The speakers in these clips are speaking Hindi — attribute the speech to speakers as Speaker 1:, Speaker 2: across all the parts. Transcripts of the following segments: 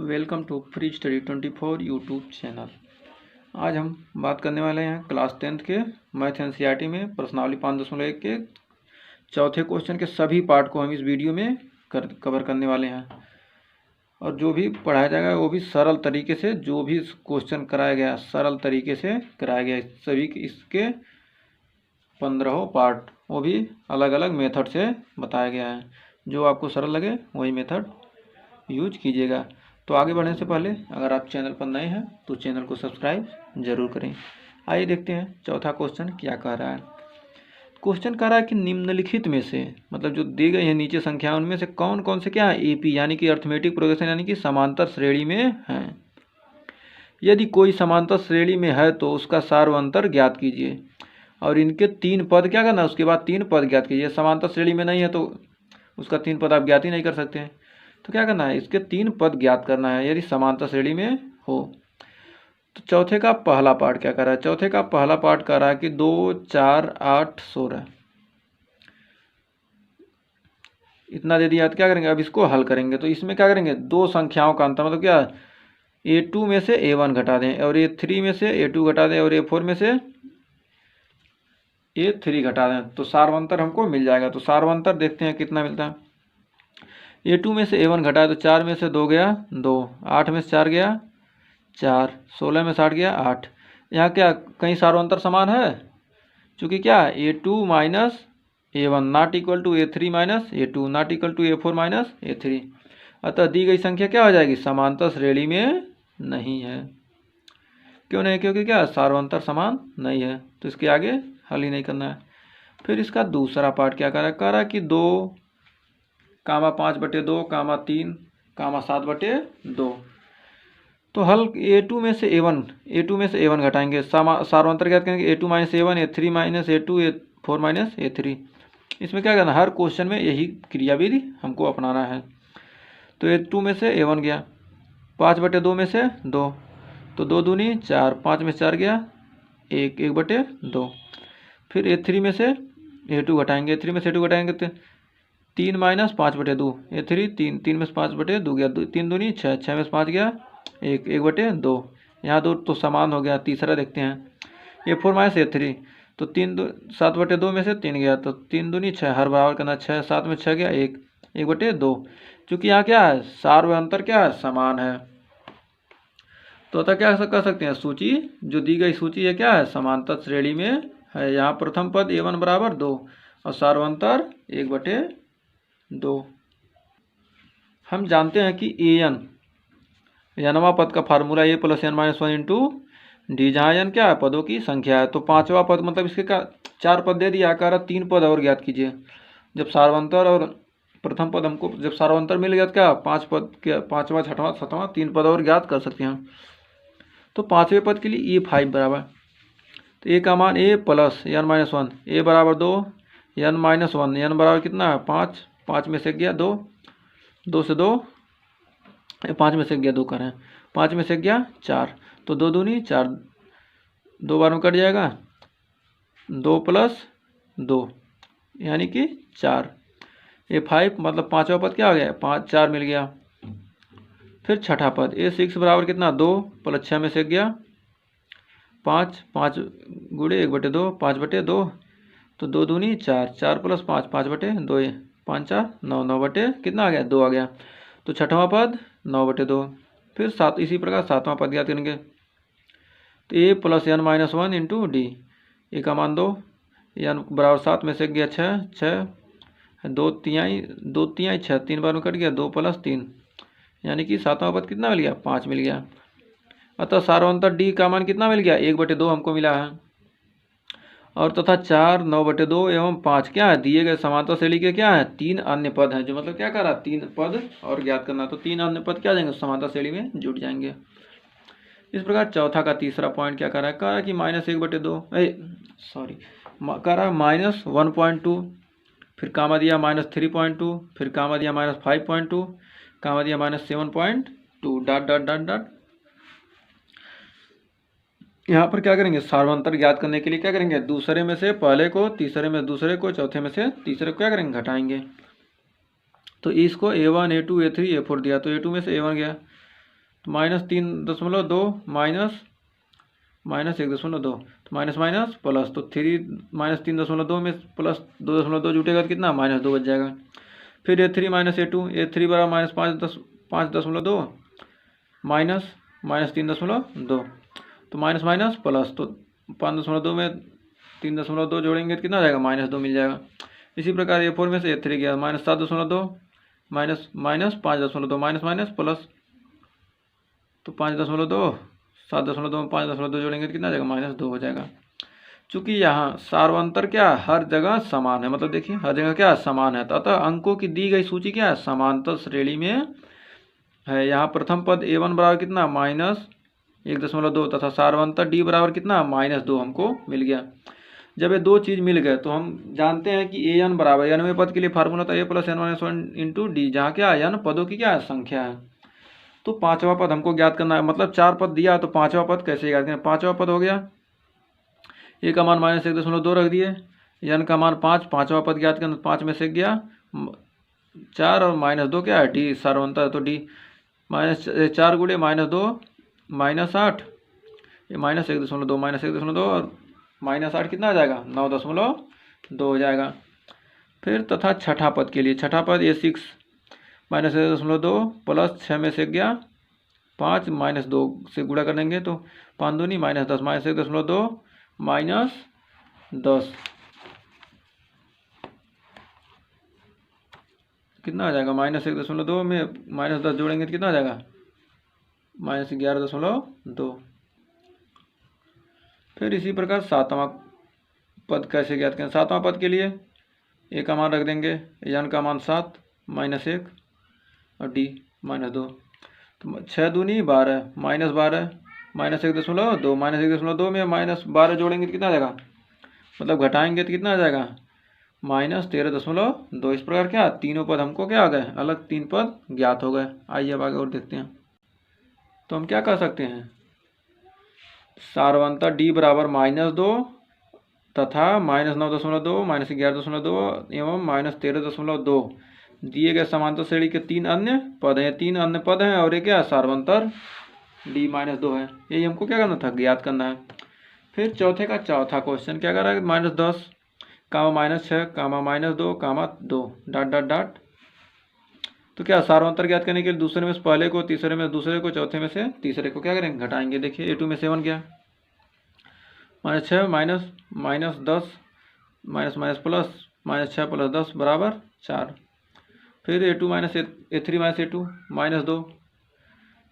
Speaker 1: Welcome to free study 24 YouTube channel. आज हम बात करने वाले हैं क्लास 10th के मैथ एनसीईआरटी में प्रश्नावली 5.1 के चौथे क्वेश्चन के सभी पार्ट को हम इस वीडियो में कवर करने वाले हैं। और जो भी पढ़ाया जाएगा वो भी सरल तरीके से, जो भी क्वेश्चन कराया गया सरल तरीके से कराया गया। सभी इसके 15 पार्ट वो भी अलग अलग मेथड से बताया गया है। जो आपको सरल लगे वही मेथड यूज कीजिएगा। तो आगे बढ़ने से पहले अगर आप चैनल पर नए हैं तो चैनल को सब्सक्राइब जरूर करें। आइए देखते हैं चौथा क्वेश्चन क्या कह रहा है। क्वेश्चन कह रहा है कि निम्नलिखित में से, मतलब जो दी गई है नीचे संख्या, उनमें से कौन कौन से क्या है एपी यानी कि अर्थमेटिक प्रोग्रेशन यानी कि समांतर श्रेणी में है। यदि कोई समांतर श्रेणी में है तो उसका सार्वंतर ज्ञात कीजिए। और इनके 3 पद क्या करना है, उसके बाद 3 पद ज्ञात कीजिए। समांतर श्रेणी में नहीं है तो उसका 3 पद आप ज्ञात ही नहीं कर सकते हैं। तो क्या करना है, इसके 3 पद ज्ञात करना है यदि समांतर श्रेणी में हो। तो चौथे का पहला पार्ट क्या कर रहा है, चौथे का पहला पार्ट कर रहा है कि 2, 4, 8, 16 इतना दे दिया। तो क्या करेंगे, अब इसको हल करेंगे। तो इसमें क्या करेंगे, दो संख्याओं का अंतर, मतलब क्या A2 में से A1 घटा दें और A3 में से A2 घटा दें और A4 में से A3 घटा दें तो सार्वंतर हमको मिल जाएगा। तो सार्वंतर देखते हैं कितना मिलता है। A2 में से A1 घटाए तो 4 में से 2 गया 2, 8 में से 4 गया 4, 16 में से 8 गया 8। यहाँ क्या कहीं सार्वंतर समान है, चूँकि क्या A2 minus A1 not equal to A3 minus A2 not equal to A4 minus A3। अतः दी गई संख्या क्या हो जाएगी, समांतर श्रेणी में नहीं है। क्यों नहीं, क्योंकि क्या सार्वंतर समान नहीं है, तो इसके आगे हल ही नहीं करना है। फिर इसका दूसरा पार्ट क्या कह रहा है कि 2, 5/2, 3, 7/2। तो हल A2 में से A1 घटाएंगे, सार्वंतर ज्ञात करेंगे A2 minus A1, A3 minus A2, A4 minus A3। इसमें क्या करना, हर क्वेश्चन में यही क्रियाविधि हमको अपनाना है। तो A2 में से A1 गया 5/2 में से 2, तो 2 दूनी 4, 5 में से 4 गया 1, 1/2। फिर A3 में से A2 घटाएंगे, A3 में से A2 घटाएंगे तो 3 माइनस 5/2 A3 3, 3 में से 5/2 गया 3 दूनी 6, 6 में से 5 गया 1, 1/2। यहाँ 2 तो समान हो गया। तीसरा देखते हैं A4 माइनस A3, तो 7/2 में से 3 गया तो 3 दूनी 6, हर बराबर करना 6, 7 में 6 गया 1, 1/2। चूँकि यहाँ क्या है सार्वंतर क्या है समान है, तो अतः क्या कर सकते हैं, सूची जो दी गई सूची है क्या है समांतर श्रेणी में है। यहाँ प्रथम पद A1 बराबर 2 और सार्वंतर 1/2। हम जानते हैं कि nवां पद का formula A plus n minus 1 into d, जहाँ n क्या है पदों की संख्या है। तो 5वां पद मतलब इसके का 4 पद दे दिया, कह रहा 3 पद और ज्ञात कीजिए। जब सार्वंतर और प्रथम पद हमको जब सार्वंतर मिल गया तो क्या 5 पद के 5वां 6वां 7वां 3 पद और ज्ञात कर सकते हैं। तो 5वें पद के लिए A5 बराबर, तो A का मान A plus n minus 1, A बराबर 2, n माइनस 1, n बराबर कितना है 5, 5 में से गया 2, 2 से 2, 5 में से गया 2 करें, 5 में से गया 4, तो 2 दूनी 4, 2 बार में कट जाएगा 2 प्लस 2 यानी कि 4। A5 मतलब 5वां पद क्या आ गया 5, 4 मिल गया। फिर छठा पद A6 बराबर कितना 2 प्लस 6 में से गया 5, 5 गुणे 1/2, 5/2, तो 2 दूनी 4, 4 प्लस 5, 5/2, 5 4 9, 9 कितना आ गया 2 आ गया। तो छठवां पद 9/2। फिर 7, इसी प्रकार 7वां पद ज्ञात करेंगे। तो A plus n minus 1 into d, A का मान 2, n बराबर 7 में से गया 6, 6 2 तिहाई 6, 3 बार में कट गया 2 प्लस 3 यानी कि 7वां पद कितना मिल गया 5 मिल गया। अतः सार्वंतर डी का मान कितना मिल गया 1/2 हमको मिला है। और तथा 4, 9/2 एवं 5 क्या है दिए गए समांतर श्रेणी के क्या है 3 अन्य पद हैं, जो मतलब क्या कर रहा है 3 पद और ज्ञात करना। तो 3 अन्य पद क्या जाएंगे समांतर श्रेणी में जुट जाएंगे। इस प्रकार चौथा का तीसरा पॉइंट क्या कर रहा है कि माइनस 1/2 कर रहा है माइनस 1.2, फिर कामा दिया माइनस 3.2, फिर कामा दिया माइनस 5.2, कामा दिया minus 7.2 dot dot dot dot. यहाँ पर क्या करेंगे सार्वंतर ज्ञात करने के लिए क्या करेंगे, दूसरे में से पहले को, तीसरे में दूसरे को, चौथे में से तीसरे को क्या करेंगे घटाएंगे। तो इसको A1 A2 A3 A4 दिया, तो A2 में से A1 गया तो -3.2 माइनस 1.2, तो माइनस माइनस प्लस, तो -3.2 में प्लस 2.2 जुटेगा तो कितना -2 बच जाएगा। फिर A3 - A2, A3 बराबर -5.2 माइनस -3.2, तो माइनस माइनस प्लस, तो 5.2 में 3.2 जोड़ेंगे तो कितना आ जाएगा -2 मिल जाएगा। इसी प्रकार A4 में से A3 गया -7.2 माइनस 5.2 माइनस माइनस प्लस, तो 5.2 7.2 में 5.2 जोड़ेंगे तो कितना आ जाएगा -2 हो जाएगा। चूंकि यहाँ सार्वंतर क्या हर जगह समान है, मतलब देखिए हर जगह क्या समान है, तो अतः अंकों की दी गई सूची क्या है समांतर श्रेणी में है। यहाँ प्रथम पद A1 बराबर कितना -1.2 तथा सार्वंतर D बराबर कितना -2 हमको मिल गया। जब ये दो चीज़ मिल गए तो हम जानते हैं कि an बराबर nवें पद के लिए फार्मूला था a + n - 1 इंटू डी, जहाँ क्या n पदों की क्या संख्या है। तो पांचवा पद हमको ज्ञात करना है, मतलब 4 पद दिया तो पांचवा पद कैसे ज्ञात करें। पांचवा पद हो गया a का मान -1.2 रख दिए, n का मान 5, पांचवा पद ज्ञात करना, 5 में से गया 4 और -2 क्या है डी सार्वंतर, तो डी -4 गुणे -2 -8, ये -1.2 और -8 कितना आ जाएगा 9.2 हो जाएगा। फिर तथा छठा पद के लिए, छठा पद A6 -1.2 प्लस 6 में से गया 5 -2 से गुणा कर देंगे तो 5 दूनी -10 -1.2 -10 कितना आ जाएगा -1.2 में -10 जोड़ेंगे तो कितना आ जाएगा -11.2। फिर इसी प्रकार सातवां पद कैसे ज्ञात करें। सातवां पद के लिए a का मान रख देंगे, n का मान 7 -1 और d -2, तो 6 दूनी 12 -12 -1.2 -1.2 में -12 जोड़ेंगे तो कितना आ जाएगा, मतलब घटाएंगे तो कितना आ जाएगा -13.2। इस प्रकार क्या तीनों पद हमको क्या आ गए अलग, 3 पद ज्ञात हो गए। आइए अब आगे और देखते हैं। तो हम क्या कह सकते हैं, सार्वंतर D बराबर -2 तथा -9.2 -11.2 एवं -13.2 दिए गए समांतर श्रेणी के 3 अन्य पद हैं। 3 अन्य पद हैं और ये क्या सार्वंतर D -2 है, यही हमको क्या करना था ज्ञात करना है। फिर चौथे का चौथा क्वेश्चन क्या कर रहा है, -10 -6 -2 डॉट डॉट डॉट, तो क्या सार्वंतर ज्ञात करने के लिए दूसरे में से पहले को, तीसरे में दूसरे को, चौथे में से तीसरे को क्या करेंगे घटाएंगे। देखिए A2 में 7 क्या -6 -10 माइनस प्लस -6 + 10 बराबर 4। फिर A3 - A2 -2,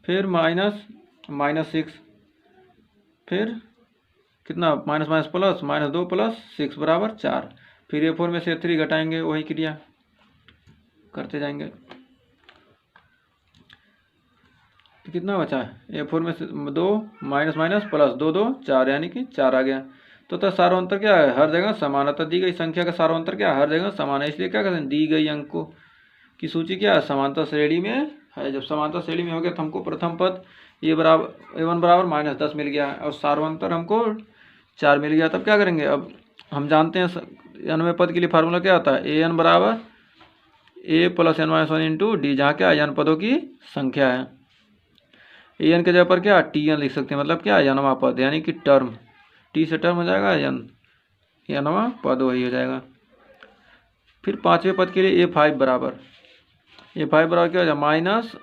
Speaker 1: फिर -6, फिर कितना माइनस प्लस -2 + 6 बराबर 4। फिर A4 में से A3 घटाएंगे, वही क्रिया करते जाएंगे। तो कितना बचा A4 में से 2 माइनस प्लस 2 2 4 यानी कि 4 आ गया। तो सार्वंतर क्या है हर जगह समान है, दी गई संख्या का सार्वंतर क्या हर जगह समान है, इसलिए क्या करते हैं दी गई अंकों की सूची क्या है समांतर श्रेणी में है। जब समांतर श्रेणी में हो गया तो हमको प्रथम पद A1 बराबर -10 मिल गया और सार्वंतर हमको 4 मिल गया। तब क्या करेंगे, अब हम जानते हैं nवें पद के लिए फार्मूला क्या होता है an बराबर a + n - 1 इंटू डी, जहाँ क्या n पदों की संख्या है। an के जगह पर क्या tn लिख सकते हैं, मतलब क्या nवां पद यानी कि टर्म, t से टर्म हो जाएगा nवां पद वही हो जाएगा। फिर पांचवें पद के लिए A5 बराबर क्या हो जाएगा -10,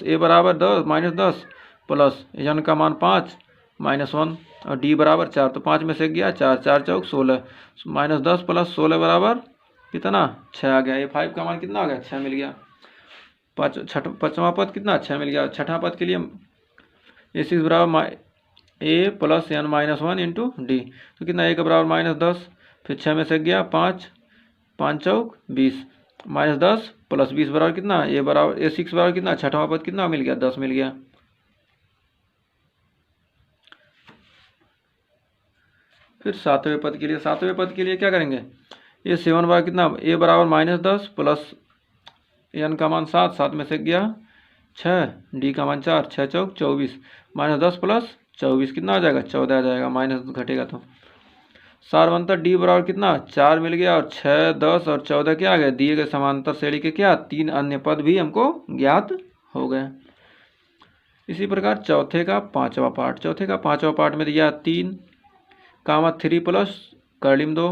Speaker 1: a बराबर -10 प्लस n का मान 5 -1 और d बराबर 4, तो 5 में से गया 4 4 चौक 16 -10 + 16 बराबर कितना 6 आ गया। A5 का मान कितना आ गया 6 मिल गया। पांचवा पद कितना 6 मिल गया। छठा पद के लिए A6 बराबर a + n - 1 इंटू डी, तो कितना a का बराबर -10, फिर 6 में से गया 5 5 चौक 20 -10 + 20 बराबर कितना A6 बराबर कितना छठवां पद कितना मिल गया 10 मिल गया। फिर सातवें पद के लिए क्या करेंगे, A7 बराबर कितना a बराबर -10 प्लस n का मान 7 7 में से गया 6 d का मान 4 6 चौक 24 -10 + 24 कितना आ जाएगा 14 आ जाएगा, माइनस घटेगा तो। सार्वंतर D बराबर कितना 4 मिल गया और 6 10 और 14 क्या आ गया, दिए गए समांतर श्रेणी के क्या 3 अन्य पद भी हमको ज्ञात हो गए। इसी प्रकार चौथे का पाँचवा पार्ट में दिया 3 कामा 3 प्लस कर्लिम 2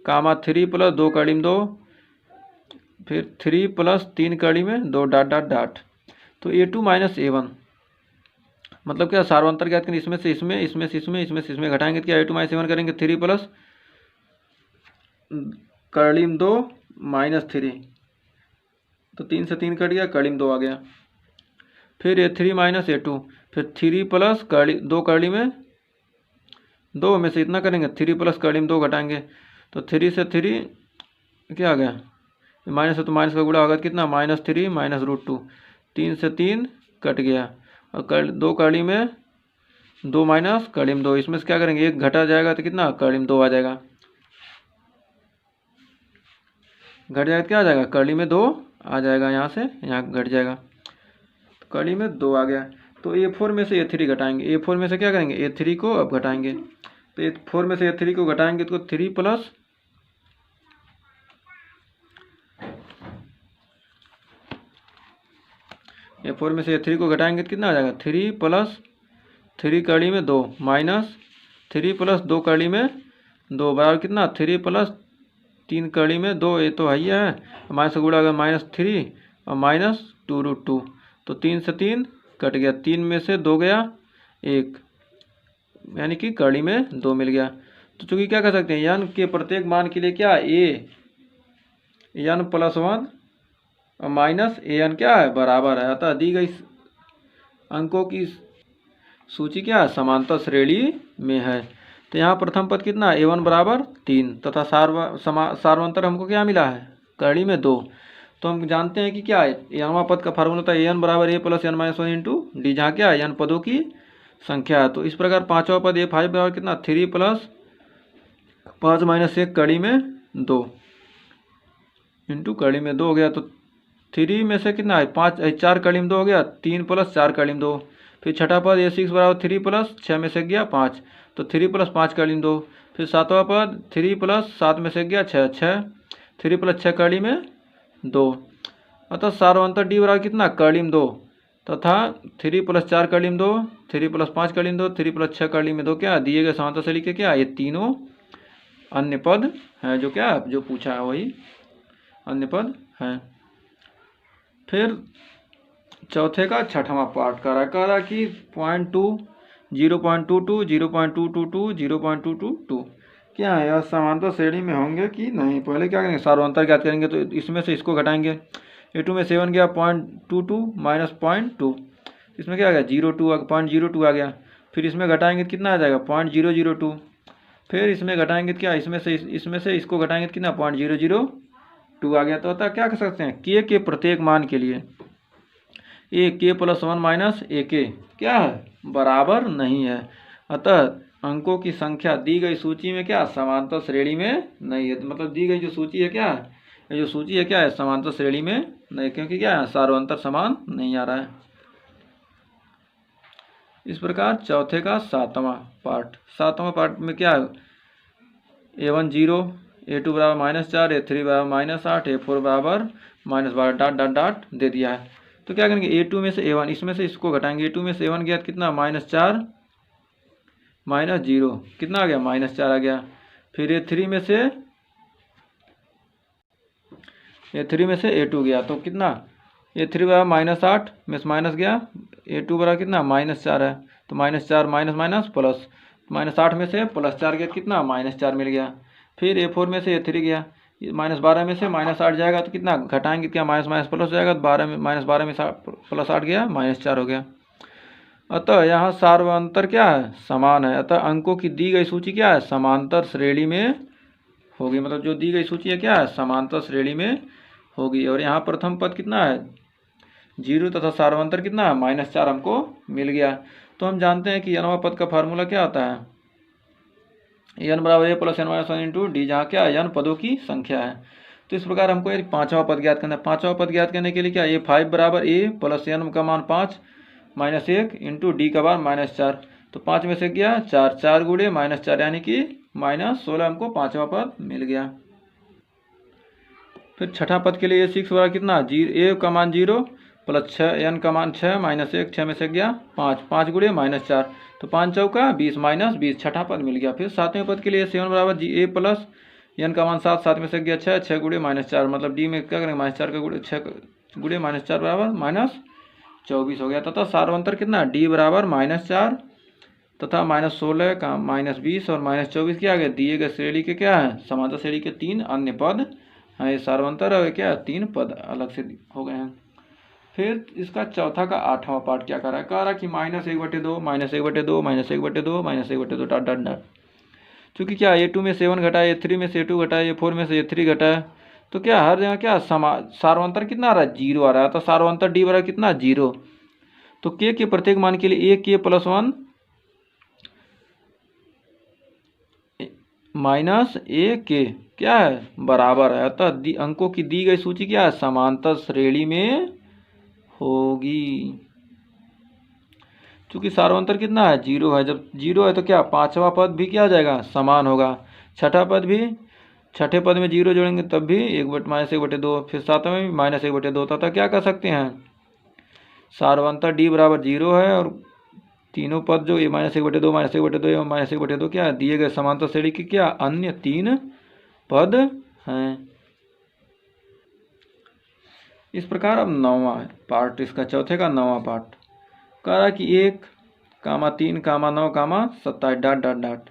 Speaker 1: कामा 3 प्लस 2 कर्लिम 2 फिर 3 प्लस 3 कड़ी में 2 डॉट डॉट डॉट। तो A2 माइनस A1 मतलब क्या, सार्वंतर ज्ञात करेंगे, इसमें से इसमें, इसमें से इसमें, इसमें से इसमें घटाएंगे तो क्या A2 माइनस A1 करेंगे 3 प्लस कर्लिम 2 माइनस 3, तो 3 से 3 कट गया, कर्लिम 2 आ गया। फिर A3 माइनस A2, फिर 3 प्लस कर्ली 2 कर्ली में 2 में से इतना करेंगे 3 प्लस कर्लिम 2 घटाएंगे तो 3 से 3 क्या आ गया, माइनस है तो माइनस का गुणा होगा कितना, -3 माइनस √2, 3 से 3 कट गया और 2 कर्ली में 2 माइनस कर्लिम 2, इसमें से क्या करेंगे 1 घटा जाएगा तो कितना कर्लिम 2 आ जाएगा, घट जाएगा तो क्या आ जाएगा कर्ली में 2 आ जाएगा, यहाँ से यहाँ घट जाएगा तो कर्ली में 2 आ गया। तो A4 में से A3 घटाएंगे, A4 में से क्या करेंगे A3 को अब घटाएंगे, तो A4 में से A3 को घटाएंगे तो 3 प्लस A4 में से A3 को घटाएंगे तो कितना आ जाएगा 3 प्लस 3 कड़ी में 2 माइनस 3 प्लस 2 कड़ी में 2 बराबर कितना 3 प्लस 3 कड़ी में 2, ये तो है ही है, माइनस का गुणा अगर -3 और माइनस 2√2, तो 3 से 3 कट गया, 3 में से 2 गया 1, यानी कि कड़ी में 2 मिल गया। तो चूँकि क्या कर सकते हैं n के प्रत्येक मान के लिए क्या n + 1 और माइनस an क्या है बराबर है, अतः दी गई अंकों की सूची क्या है समांतर श्रेणी में है। तो यहाँ प्रथम पद कितना A1 बराबर 3 तथा सार्वंतर हमको क्या मिला है कड़ी में 2। तो हम जानते हैं कि क्या है nवां पद का फार्मूला था an बराबर A + n - 1 इंटू डी, जहाँ क्या है n पदों की संख्या है। तो इस प्रकार पाँचवा पद A5 बराबर कितना 3 प्लस 5 माइनस 1 कड़ी में 2 इंटू कड़ी में 2 हो गया, तो 3 में से कितना है 4 कड़ी में 2 हो गया, 3 प्लस 4 कड़ी में 2। फिर छठा पद A6 बराबर 3 प्लस 6 में से गया 5, तो 3 प्लस 5 कड़ी में 2। फिर सातवां पद 3 प्लस 7 में से गया 6, 3 प्लस 6 कड़ी में 2, अतः सार्वंतर D बराबर कितना कड़ी में 2 तथा 3 प्लस 4 कड़ी में 2, 3 प्लस 5 कड़ी में 2, 3 प्लस 6 कड़ी में 2 क्या दिए गए समांतर श्रेणी के क्या ये तीनों अन्य पद हैं, जो क्या जो पूछा है वही अन्य पद हैं। फिर चौथे का छठवां पार्ट करा कि 0.2, 0.22, 0.222, 0.222 क्या है यह समांतर श्रेणी में होंगे कि नहीं। पहले क्या करेंगे सार्वंतर ज्ञात करेंगे, तो इसमें से इसको घटाएंगे, A2 में 7 गया 0.22 माइनस 0.2, इसमें क्या आ गया 0.02 आ गया। फिर इसमें घटाएंगे तो कितना आ जाएगा 0.002, फिर इसमें घटाएंगे तो क्या इसमें से इसको घटाएंगे तो कितना 0.002 आ गया। तो अतः क्या कर सकते हैं के प्रत्येक मान के लिए k + 1 माइनस ak क्या है बराबर नहीं है, अतः अंकों की संख्या दी गई सूची में क्या समांतर श्रेणी में नहीं है। मतलब दी गई जो सूची है क्या है, ये जो सूची है क्या है समांतर श्रेणी में नहीं, क्योंकि क्या है सार्वंतर समान नहीं आ रहा है। इस प्रकार चौथे का सातवां पार्ट में क्या है A1 0, A2 बराबर -4, A3 बराबर -8, A4 बराबर -12 डॉट डॉट डॉट दे दिया है। तो क्या करेंगे A2 में से A1, इसमें से इसको घटाएंगे, A2 में से A1 गया कितना -4 -0 कितना आ गया -4 आ गया। फिर A3 में से A2 गया तो कितना A3 बराबर -8 में से माइनस गया, A2 बराबर कितना -4 है, तो -4 माइनस माइनस प्लस, -8 में से +4 गया कितना -4 मिल गया। फिर A4 में से A3 गया, -12 में से -8 जाएगा तो कितना घटाएंगे क्या माइनस माइनस प्लस हो जाएगा, तो -12 में +8 गया -4 हो गया। अतः यहाँ सार्वंतर क्या है समान है, अतः अंकों की दी गई सूची क्या है समांतर श्रेणी में होगी। मतलब जो दी गई सूची है क्या है समांतर श्रेणी में होगी। और यहाँ प्रथम पद कितना है 0 तथा सार्वंतर कितना है -4 हमको मिल गया। तो हम जानते हैं कि nवां पद का फार्मूला क्या होता है n बराबर A + n - 1 इंटू डी, जहाँ क्या n पदों की संख्या है। तो इस प्रकार हमको ये पांचवा पद ज्ञात करना है। पांचवा पद ज्ञात करने के लिए क्या A5 बराबर A + n का मान 5 - 1 इंटू डी का मान -4, तो 5 में से गया 4, 4 गुणे -4 यानी कि -16 हमको पांचवा पद मिल गया। फिर छठा पद के लिए A6 बराबर कितना A का मान 0 प्लस 6 n का मान 6 माइनस 1 6 में से गया 5 5 गुणे माइनस 4 तो 5 चौका 20 माइनस 20 छठा पद मिल गया। फिर सातवें पद के लिए 7 बराबर जी ए प्लस n का मान 7 7 में से गया 6 6 गुणे माइनस 4 मतलब डी में क्या करेंगे माइनस 4 का गुणे 6 गुणे माइनस 4 बराबर माइनस 24 हो गया तथा सार्वंतर कितना डी बराबर माइनस 4 तथा माइनस 16 का माइनस 20 और माइनस 24 क्या आ गया दिए गए श्रेणी के क्या है समांतर श्रेणी के 3 अन्य पद हैं। ये सार्वंतर और क्या 3 पद अलग से हो गए हैं। फिर इसका चौथा का 8वां पार्ट क्या कह रहा है कि -1/2 -1/2 -1/2 -1/2 डॉट डॉट डॉट चूँकि क्या A2 में से A1 घटा है A3 में से A2 घटा है A4 में से A3 घटा है तो क्या हर जगह क्या सार्वंतर कितना आ रहा है 0 आ रहा है तो सार्वंतर डी बराबर कितना 0 तो के प्रत्येक मान के लिए AK + 1 माइनस AK क्या है बराबर है अतः अंकों की दी गई सूची क्या है समांतर श्रेणी में होगी। चूंकि सार्वंतर कितना है 0 है जब 0 है तो क्या 5वां पद भी क्या आ जाएगा समान होगा छठा पद भी छठे पद में 0 जोड़ेंगे तब भी -1/2 फिर 7वें में -1/2 तथा क्या कर सकते हैं सार्वंतर डी बराबर 0 है और तीनों पद जो ये -1/2 -1/2 एवं -1/2 क्या दिए गए समांतर श्रेणी के क्या अन्य 3 पद हैं। इस प्रकार अब 9वां पार्ट इसका चौथे का 9वां पार्ट कह रहा कि 1, 3, 9, 27 डॉट डॉट डॉट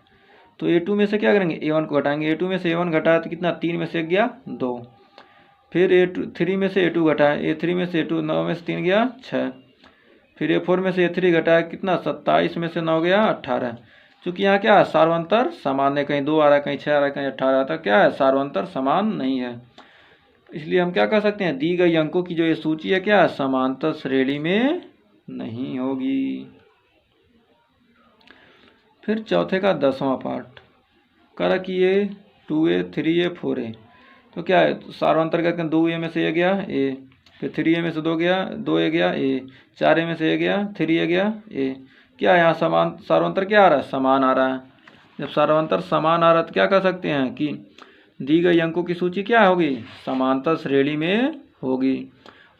Speaker 1: तो A2 में से क्या करेंगे A1 को घटाएंगे A2 में से A1 घटाया तो कितना 3 में से गया 2 फिर A3 में से A2 घटाया A3 में से A2 9 में से 3 गया 6 फिर A4 में से A3 घटाया कितना 27 में से 9 गया 18 चूँकि यहाँ क्या है सार्वंतर समान है कहीं 2 आ रहा है कहीं 6 आ रहा है कहीं 18 आता क्या है सार्वंतर समान नहीं है इसलिए हम क्या कर सकते हैं दी गई अंकों की जो ये सूची है क्या समांतर श्रेणी में नहीं होगी। फिर चौथे का 10वां पार्ट करा कि ये 2A 3A 4A तो क्या है सार्वंतर करके 2A में से A गया A फिर 3A में से 2A गया A 4A में से A गया 3A गया A क्या यहाँ समान सार्वंतर क्या आ रहा है समान आ रहा है जब सार्वंतर समान आ रहा है तो क्या कर सकते हैं कि दी गई अंकों की सूची क्या होगी समांतर श्रेणी में होगी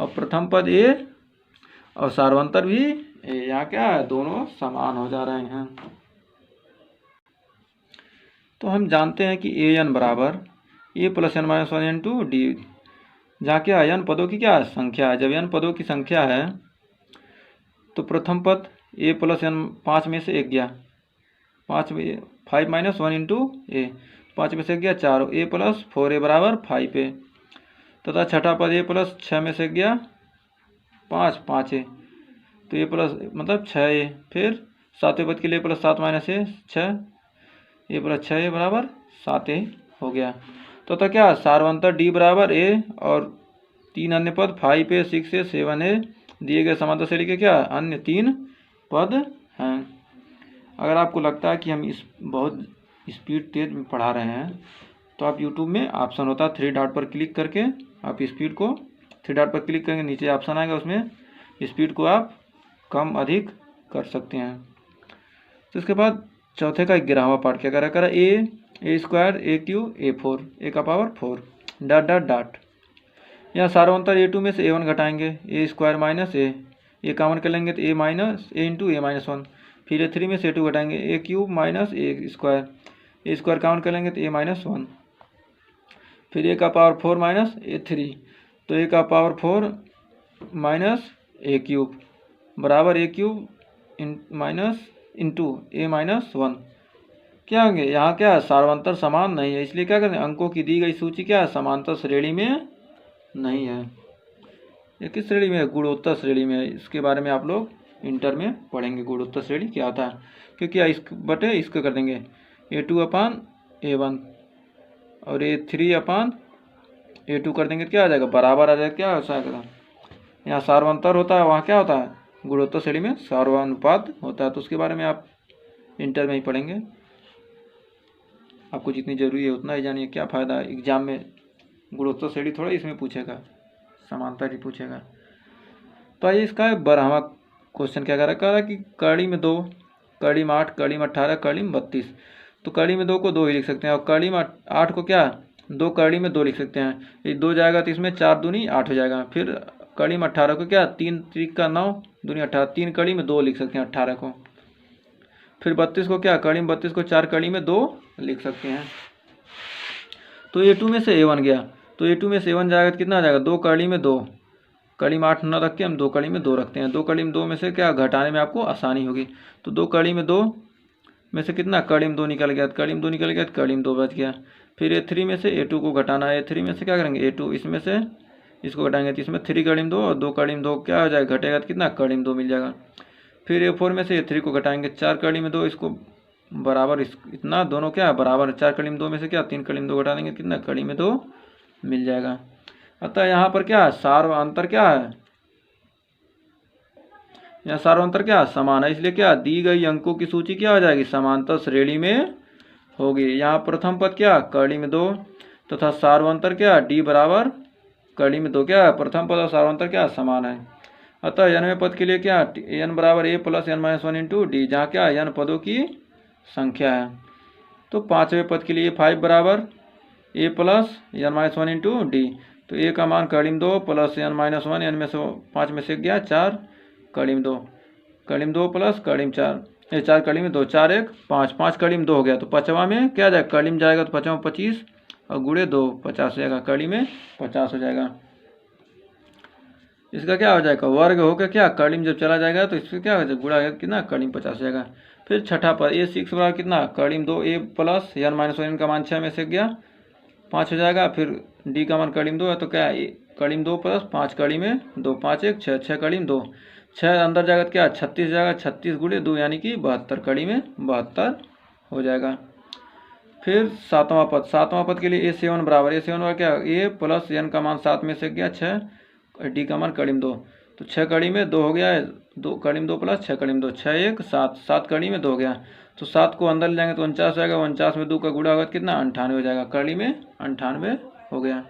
Speaker 1: और प्रथम पद A और सार्वंतर भी A यहाँ क्या है दोनों समान हो जा रहे हैं। तो हम जानते हैं कि an बराबर A + n - 1 × d जहाँ क्या n पदों की क्या संख्या है जब n पदों की संख्या है तो प्रथम पद A + n 5 में से 1 गया 5 - 1 × A 5 में से गया 4 A + 4A बराबर 5A तथा छठा पद A + 6 में से गया 5A तो A प्लस मतलब 6A फिर सातवें पद के लिए +7 - A 6 A + 6A बराबर 7A हो गया तो क्या सार्वंतर D बराबर A और 3 अन्य पद 5A 6A 7A दिए गए समांतर श्रेणी के क्या अन्य 3 पद हैं। अगर आपको लगता है कि हम इस बहुत स्पीड तेज में पढ़ा रहे हैं तो आप YouTube में ऑप्शन होता है 3 डॉट पर क्लिक करके आप स्पीड को 3 डॉट पर क्लिक करेंगे नीचे ऑप्शन आएगा उसमें स्पीड को आप कम अधिक कर सकते हैं। तो इसके बाद चौथे का 11वां पार्ट क्या करा A² A³ A4 A का पावर 4 डॉट डॉट डॉट यहाँ सार्वंतर A2 में से A1 घटाएंगे A² - A कॉमन कर लेंगे तो A × A-1 फिर A3 में से A2 घटाएंगे A³ - A² कॉमन कर लेंगे तो A-1 फिर A का पावर 4 - A3 तो A का पावर 4 - A³ बराबर A³ इंटू A-1 क्या होंगे यहाँ क्या सार्वंतर समान नहीं है इसलिए क्या करें अंकों की दी गई सूची क्या समांतर श्रेणी में नहीं है। ये किस श्रेणी में है गुणोत्तर श्रेणी में है इसके बारे में आप लोग इंटर में पढ़ेंगे गुणोत्तर श्रेणी क्या होता है क्योंकि इस बटे इसको कर देंगे A2/A1 और A3/A2 कर देंगे तो क्या आ जाएगा बराबर आ जाएगा क्या हो जाएगा यहाँ सार्वंतर होता है वहाँ क्या होता है गुणोत्तर श्रेणी में सार्वानुपात होता है तो उसके बारे में आप इंटर में ही पढ़ेंगे आपको जितनी जरूरी है उतना ही जानिए क्या फ़ायदा है एग्जाम में गुणोत्तर श्रेणी थोड़ा इसमें पूछेगा समांतर ही पूछेगा। तो आइए इसका 12वां क्वेश्चन क्या कह रहा है कि कड़ी में 2 कड़ी में 8 कड़ी में 18 कड़ी में 32 तो कड़ी में 2 को 2 ही लिख सकते हैं और कड़ी में 8 को क्या 2 कड़ी में 2 लिख सकते हैं ये 2 जाएगा तो इसमें 4 दूनी 8 हो जाएगा फिर कड़ी में 18 को क्या 3 3 का 9 दूनी 18, 3 कड़ी में 2 लिख सकते हैं 18 को। फिर 32 को क्या कड़ी में 32 को 4 कड़ी में 2 लिख सकते हैं। तो A2 में से A1 गया, तो A2 में से A1 जाएगा तो कितना आ जाएगा 2 कड़ी में 2, कड़ी में 8 न रख के हम 2 कड़ी में 2 रखते हैं। 2 कड़ी में 2 में से क्या घटाने में आपको आसानी होगी। तो 2 कड़ी में 2 में से कितना कड़ी में 2 निकल गया, कड़ी में 2 निकल गया तो कड़ी में 2 बच गया। फिर A3 में से A2 को घटाना है, A3 में से क्या करेंगे A2, इसमें से इसको घटाएंगे तो इसमें 3 कड़ी में 2 और 2 कड़ी में 2 क्या हो जाएगा घटेगा तो कितना कड़ी में 2 मिल जाएगा। फिर A4 में से A3 को घटाएंगे, 4 कड़ी में 2 इसको बराबर इतना दोनों क्या बराबर, 4 कड़ी में 2 में से क्या 3 कड़ी में 2 घटा देंगे कितना कड़ी में 2 मिल जाएगा। अतः यहाँ पर क्या सार अंतर क्या है, यहाँ सार्वंतर क्या समान है, इसलिए क्या दी गई अंकों की सूची क्या हो जाएगी समांतर श्रेणी में होगी। यहाँ प्रथम पद क्या कड़ी में 2 तथा सार्वंतर क्या d बराबर कड़ी में 2 क्या प्रथम पद और सार्वंतर क्या समान है। अतः n पद के लिए क्या n बराबर a plus n minus 1 into d, जहाँ क्या n पदों की संख्या है। तो 5वें पद के लिए 5 बराबर a plus n minus 1 into D, तो a का मान कड़ी में 2 प्लस n माइनस 1, n में से 5 में से गया 4 कड़ी में 2, कड़ी में 2 प्लस कड़ी में 4, 4 कड़ी में 2, 4 1 5, 5 कड़ी में 2 हो गया। तो 5वां में क्या जाएगा कड़ी में जाएगा तो 5वां 25 और गुणे 2 50 हो जाएगा, कड़ी में 50 हो जाएगा। इसका क्या हो जाएगा वर्ग होकर क्या कड़ी में जब चला जाएगा तो इससे क्या हो जाएगा गुणा कितना कड़ी में 50 हो जाएगा। फिर छठा पर A6 बराबर कितना कड़ी में 2 a प्लस n माइनस 1 का मान 6 में से गया 5 हो जाएगा। फिर d का मान कड़ी में 2 है तो क्या कड़ी में 2 प्लस 5 कड़ी में 2, 5 1 6, 6 कड़ी में 2, 6 अंदर जाएगा तो क्या 36 जाएगा, 36 गुणे 2 यानी कि 72, कड़ी में 72 हो जाएगा। फिर सातवां पद के लिए A7 बराबर क्या a प्लस n का मान 7 में से गया 6, d का मान कड़ी में 2, तो 6 कड़ी में 2 हो गया है, 2 कड़ी में 2 प्लस 6 कड़ी में 2, 6 1 7, 7 कड़ी में 2 हो गया। तो 7 को अंदर ले जाएंगे तो 49 हो जाएगा, 49 में 2 का गुणा होगा कितना 98 हो जाएगा, कड़ी में 98 हो गया।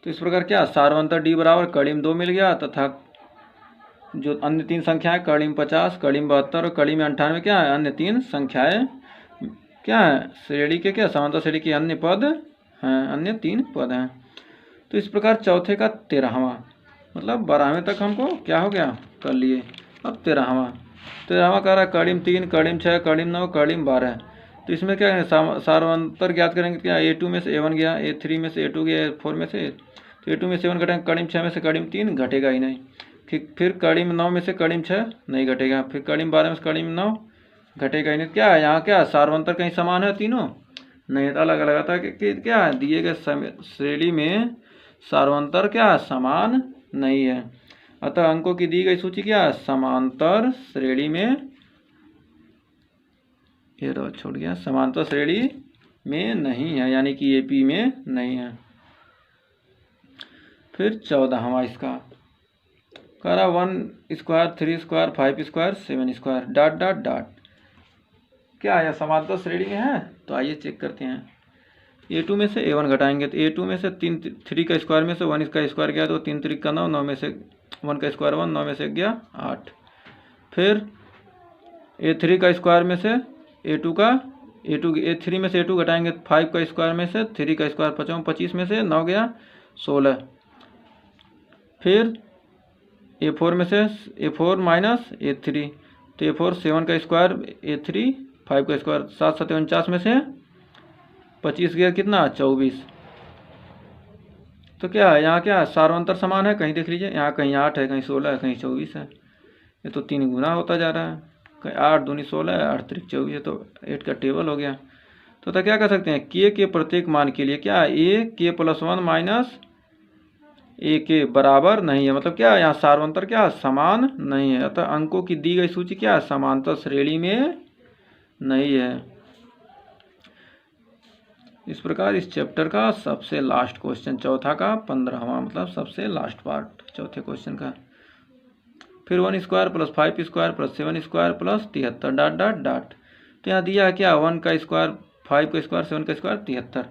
Speaker 1: तो इस प्रकार क्या सार्वंतर d बराबर कड़ी में 2 मिल गया तथा जो अन्य 3 संख्याएं कड़ी में 50, कड़ी में 72 और कड़ी में 98 क्या है अन्य 3 संख्याएं क्या है श्रेणी के क्या समांतर श्रेणी के अन्य पद हैं, अन्य 3 पद हैं। तो इस प्रकार चौथे का 13वां मतलब 12वें तक हमको क्या हो गया कर लिए। अब 13वां कह रहा है कड़ी में 3, कड़ी में 6, कड़ी में 9, कड़ी में 12। तो इसमें क्या है सार्वंतर ज्ञात करेंगे क्या A2 में से A1 गया, A3 में से A2 गया, A4 में से, तो A2 में से A1 घटेंगे, कड़ी में 6 में से कड़ी में 3 घटेगा ही नहीं। फिर कड़ी में 9 में से कड़ी में 6 नहीं घटेगा, फिर कड़ी में 12 में से कड़ी में 9 घटेगा ही नहीं। क्या है यहाँ क्या सार्वंतर कहीं समान है तीनों नहीं, अलग अलग आता है कि क्या दिए गए श्रेणी में सार्वंतर क्या समान नहीं है। अतः अंकों की दी गई सूची क्या समांतर श्रेणी में, ये छोड़ गया, समांतर श्रेणी में नहीं है यानी कि AP में नहीं है। फिर 14वां इसका कह रहा 1 square 3 square 5 square 7 square dot dot dot, क्या है समांतर श्रेणी में है। तो आइए चेक करते हैं। A2 में से A1 घटाएंगे तो A2 में से 3 का स्क्वायर में से 1 का स्क्वायर गया तो 3 3 का 9, 9 में से 1 का स्क्वायर 1, 9 में से गया 8। फिर A3 का स्क्वायर में से A3 में से A2 घटाएंगे तो 5 का स्क्वायर में से 3 का स्क्वायर 25 में से 9 गया 16। फिर A4 में से A4 माइनस A3 तो A4 7 का स्क्वायर A3 5 का स्क्वायर 7 7 49 में से 25 गया कितना 24। तो क्या है यहाँ क्या सार्वंतर समान है, कहीं देख लीजिए यहाँ कहीं 8 है, कहीं 16 है, कहीं 24 है। ये तो 3 गुना होता जा रहा है, कहीं 8 दूनी 16 है, 8 3 24 है, तो 8 का टेबल हो गया। तो क्या कर सकते हैं के प्रत्येक मान के लिए क्या k प्लस 1 माइनस के बराबर नहीं है, मतलब क्या यहाँ सार्वंतर क्या समान नहीं है। अतः अंकों की दी गई सूची क्या समांतर श्रेणी में नहीं है। इस प्रकार इस चैप्टर का सबसे लास्ट क्वेश्चन चौथा का 15वां मतलब सबसे लास्ट पार्ट चौथे क्वेश्चन का। फिर 1 square plus 5 square plus 7 square plus 73 dot dot dot. तो यहाँ दिया है क्या 1 का स्क्वायर 5 का स्क्वायर 7 का स्क्वायर 73।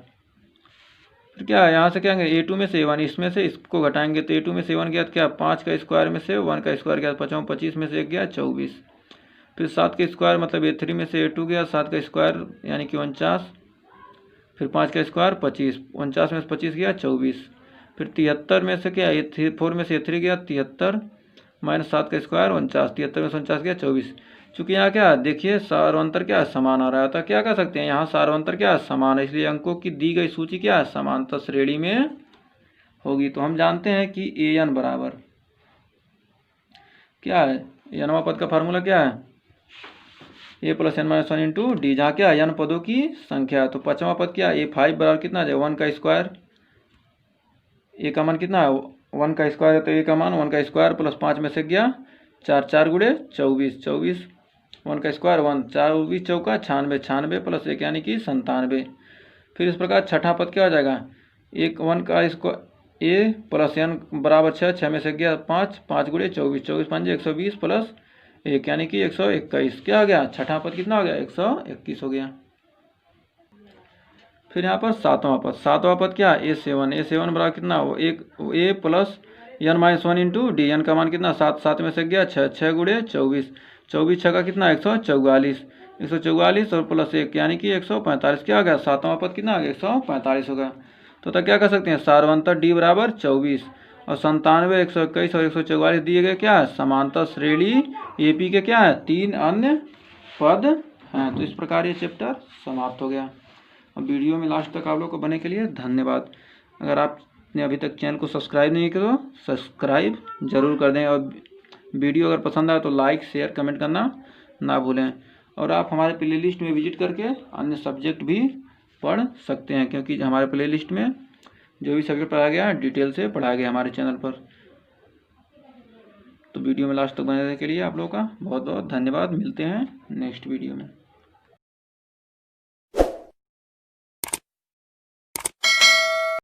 Speaker 1: फिर क्या है यहाँ से क्या A2 में से A1 इसमें से इसको घटाएंगे तो A2 में से A1 गया तो क्या 5 का स्क्वायर में से 1 का स्क्वायर गया 25 में से 1 गया 24। फिर 7 का स्क्वायर मतलब A3 में से A2 गया 7 का स्क्वायर यानी कि 49। फिर 5 का स्क्वायर 25, 49 में से 25 गया 24। फिर 73 में से क्या 4 में से 3 गया 73 माइनस 7 का स्क्वायर 49, 73 में से 49 गया 24। चूँकि यहाँ क्या देखिए सार्वंतर क्या समान आ रहा था, क्या कर सकते हैं यहाँ सार्वंतर क्या समान है, इसलिए अंकों की दी गई सूची क्या है समांतर श्रेणी में होगी। तो हम जानते हैं कि ए एन बराबर क्या है, एनवा पद का फार्मूला क्या है A plus n minus 1 into d, जहाँ क्या एन पदों की संख्या। तो पांचवा पद क्या ए 5 बराबर कितना आ जाएगा 1 का स्क्वायर, ए का मान कितना है 1 का स्क्वायर है तो ए का मान 1 का स्क्वायर प्लस 5 में से गया 4, 4 गुणे 24, 24 1 का स्क्वायर 1, 24 चौका 96, 96 प्लस 1 यानी कि 97। फिर इस प्रकार छठा पद क्या हो जाएगा 1 का स्क्वायर ए प्लस एन बराबर 6, 6 में से गया 5, 5 गुणे 24, 24 5 120 प्लस 1 यानी कि 121। क्या हो गया छठा पद कितना हो गया 121 हो गया। फिर यहाँ पर सातवां पद क्या A7, A7 बराबर कितना हो A plus n minus 1 into d, n का मान कितना 7, 7 में से गया 6, 6 गुणे 24, 24 6 का कितना 144, 144 और प्लस 1 यानी कि 145। क्या आ गया सातवां पद कितना आ गया 145 होगा। तो क्या कर सकते हैं सार्वंतर डी बराबर 24 और 97, 121 और 144 दिए गए क्या है समांतर श्रेणी एपी के क्या है 3 अन्य पद हैं। तो इस प्रकार ये चैप्टर समाप्त हो गया। अब वीडियो में लास्ट तक आप लोग को बने के लिए धन्यवाद। अगर आपने अभी तक चैनल को सब्सक्राइब नहीं किया तो सब्सक्राइब जरूर कर दें, और वीडियो अगर पसंद आए तो लाइक शेयर कमेंट करना ना भूलें। और आप हमारे प्लेलिस्ट में विजिट करके अन्य सब्जेक्ट भी पढ़ सकते हैं, क्योंकि हमारे प्लेलिस्ट में जो भी सब्जेक्ट पढ़ाया गया डिटेल से पढ़ाया गया हमारे चैनल पर। तो वीडियो में लास्ट तक बने रहने के लिए आप लोगों का बहुत बहुत धन्यवाद। मिलते हैं नेक्स्ट वीडियो में।